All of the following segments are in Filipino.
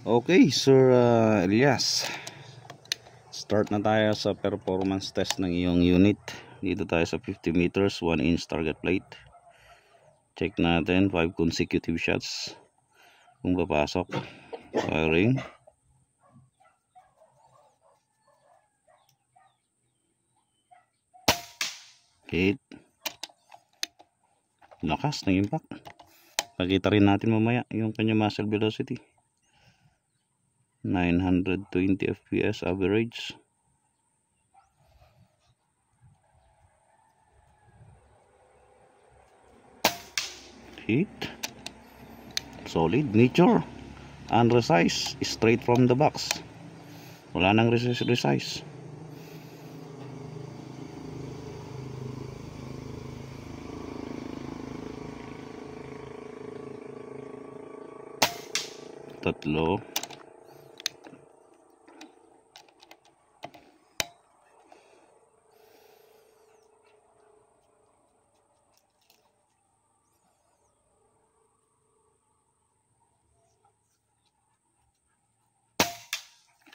Okay, Sir Elias, start na tayo sa performance test ng iyong unit. Dito tayo sa 50 meters, 1 inch target plate. Check natin 5 consecutive shots kung papasok. Firing. Hit. Lakas ng impact. Pakita rin natin mamaya yung kanya muzzle velocity. 920 fps average. Hit. Solid. Nature. Unresized. Straight from the box. Wala nang resize. Tatlo.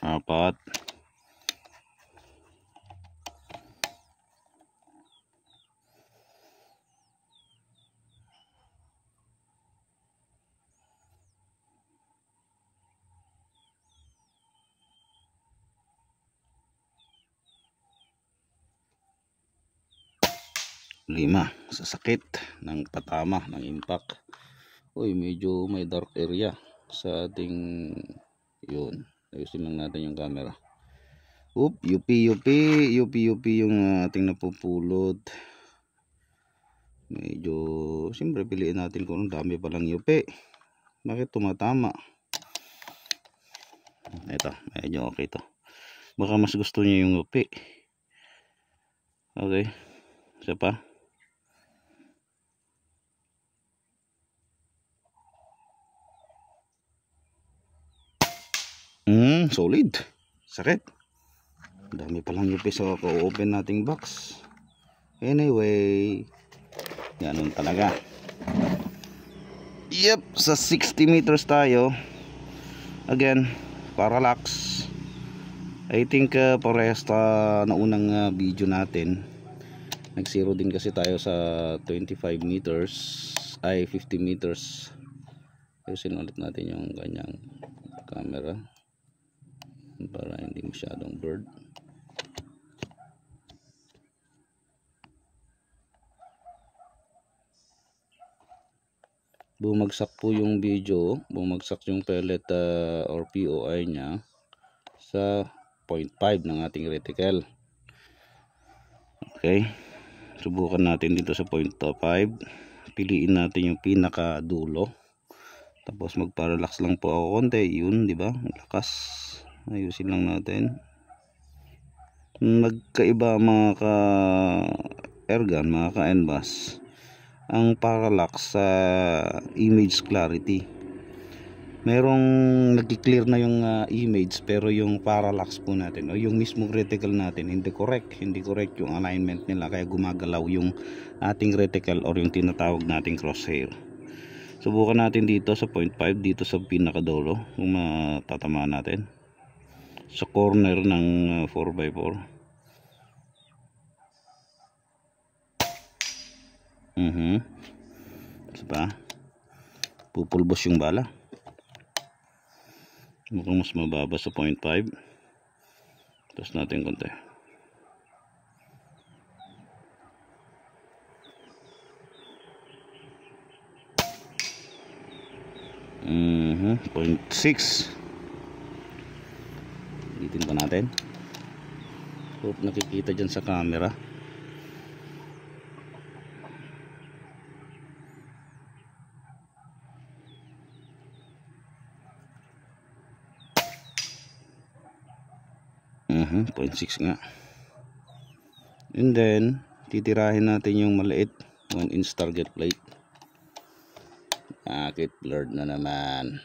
Apat. Lima. Sa sakit ng patama ng impact. Uy, medyo may dark area sa ating yun. Ayusin lang natin yung camera. UP yung ating napupulot. Medyo siyempre piliin natin kung ang dami palang UP. Bakit tumatama? Ito, medyo okay to. Baka mas gusto niya yung UP. Okay. Isa pa. Solid. Sakit. Dami palang UP sa open nating box. Anyway, ganun talaga. Yep, sa 60 meters tayo. Again, parallax. I think parehas na unang video natin. Nag-zero din kasi tayo sa 25 meters ay 50 meters. Ayusin ulit natin yung kanyang camera para hindi masyadong blurred. Bumagsak po yung video, bumagsak yung pellet or POI nya sa 0.5 ng ating reticle. Okay, subukan natin dito sa 0.5. Piliin natin yung pinaka dulo, tapos magparelax lang po ako konti. Yun, di ba? Lakas. Ayusin lang natin. Magkaiba mga ka airgun, mga ka NBAS, ang parallax sa image clarity. Merong nag-clear na yung image, pero yung parallax po natin o yung mismong reticle natin hindi correct yung alignment nila, kaya gumagalaw yung ating reticle or yung tinatawag nating crosshair. Subukan natin dito sa 0.5, dito sa pinakadulo kung matatamaan natin sa corner ng 4x4. Diba? Pupulbos yung bala. Mukhang mas mababa sa 0.5. Tapos natin konti. 0.6. Ulitin pa natin. Hope nakikita dyan sa camera. Uh 0.6 nga. And then titirahin natin yung maliit 1 inch target plate. Bakit blurred na naman?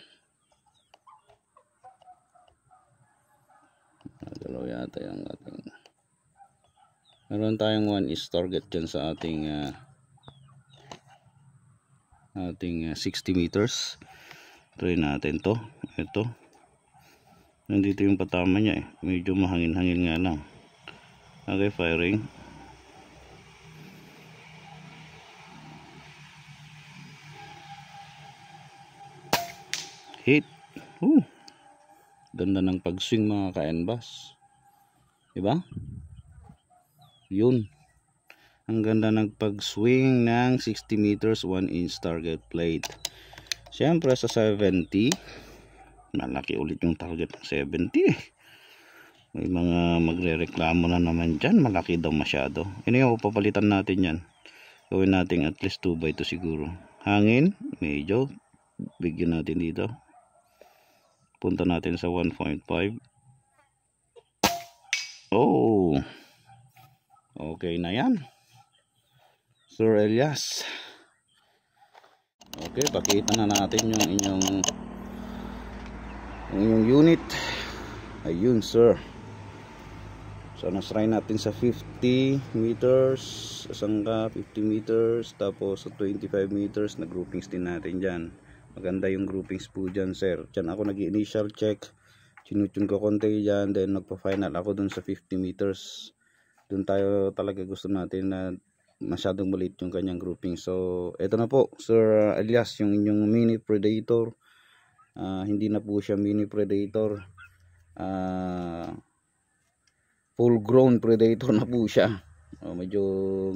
Dalaw yata yung ating. Meron tayong 1 inch target dyan sa ating 60 meters. Try natin to. Ito Nandito yung patama niya eh. Medyo mahangin-hangin nga lang. Okay, firing. Hit. Ganda ng pag-swing mga ka-NBAS. Diba? Yun. Ang ganda ng pag-swing ng 60 meters 1 inch target plate. Siyempre sa 70, malaki ulit yung target ng 70 eh. May mga magre-reklamo na naman dyan, malaki daw masyado. Ano yung papalitan natin yan? Gawin natin at least 2x2 siguro. Hangin, medyo bigyan natin dito. Punta natin sa 1.5. Oh, okay na yan, Sir Elias. Okay, pakita na natin yung inyong unit. Ayun, sir. So nas-try natin sa 50 meters, sangka 50 meters, tapos sa 25 meters na groupings din natin dyan. Maganda yung groupings po dyan, sir. Dyan ako nag-initial check, tinutun ko konti dyan, then nagpa-final ako dun sa 50 meters. Dun tayo talaga gusto natin na masyadong maliit yung kanyang grouping. So eto na po, Sir Elias, yung inyong mini predator. Hindi na po siya mini predator, full grown predator na po siya. Medyo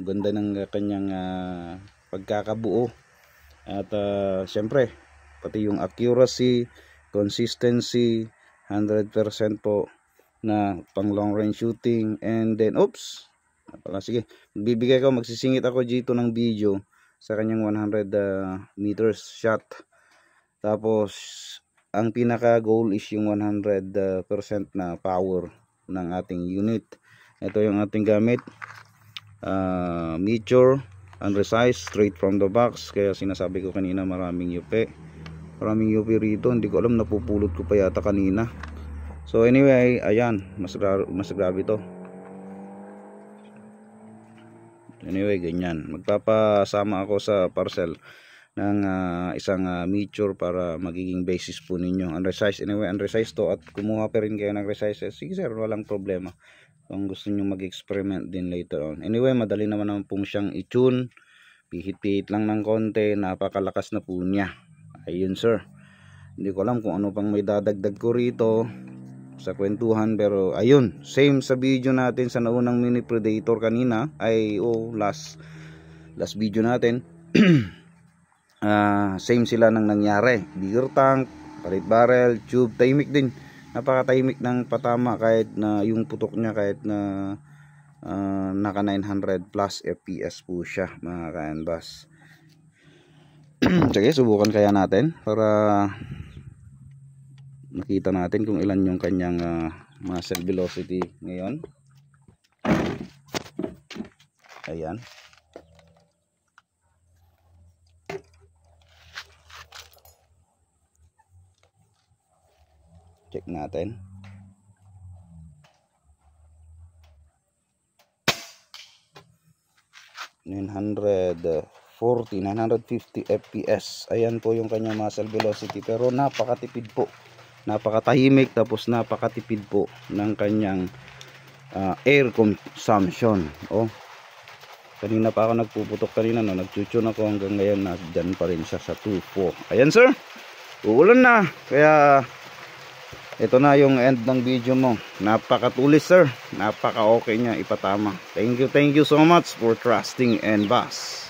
ganda ng kanyang pagkakabuo. At syempre pati yung accuracy, consistency 100% po na pang long range shooting. And then sige, magsisingit ako dito ng video sa kanyang 100 meters shot. Tapos ang pinaka goal is yung 100% na power ng ating unit. Ito yung ating gamit, Meteor unresized, straight from the box. Kaya sinasabi ko kanina maraming UP rito. Hindi ko alam, napupulot ko pa yata kanina. So anyway, ayan, mas grabe to. Anyway, ganyan. Magpapasama ako sa parcel ng isang Meteor para magiging basis po ninyo. Unresized. Anyway, unresized to, at kumuha pa rin kayo ng resized. Sige sir, walang problema. Kung gusto nyo mag-experiment din later on. Anyway, madali naman pong siyang i-tune. Pihit-pihit lang ng konti. Napakalakas na po niya. Ayun sir. Hindi ko alam kung ano pang may dadagdag ko rito sa kwentuhan, pero ayun, same sa video natin sa naunang mini predator kanina, last video natin. Same sila nang nangyari. Bigger tank, palit barrel, tube, tahimik din. Napakatahimik ng patama kahit na yung putok niya, kahit na naka 900 plus FPS po siya mga ka-NBAS. Sige, subukan kaya natin para nakita natin kung ilan yung kanyang muzzle velocity ngayon. Ayan. Check natin. (940, 950 FPS). Ayan po yung kanyang muzzle velocity, pero napakatipid po. Napakatahimik, tapos napakatipid po ng kanyang air consumption. Kanina pa ako nagpuputok kanina, nagchuchun ako, hanggang ngayon na dyan pa rin siya sa 2.4. Ayan sir, uulan na, kaya ito na yung end ng video mo. Napakatulis sir, napaka okay niya ipatama. Thank you so much for trusting NBAS.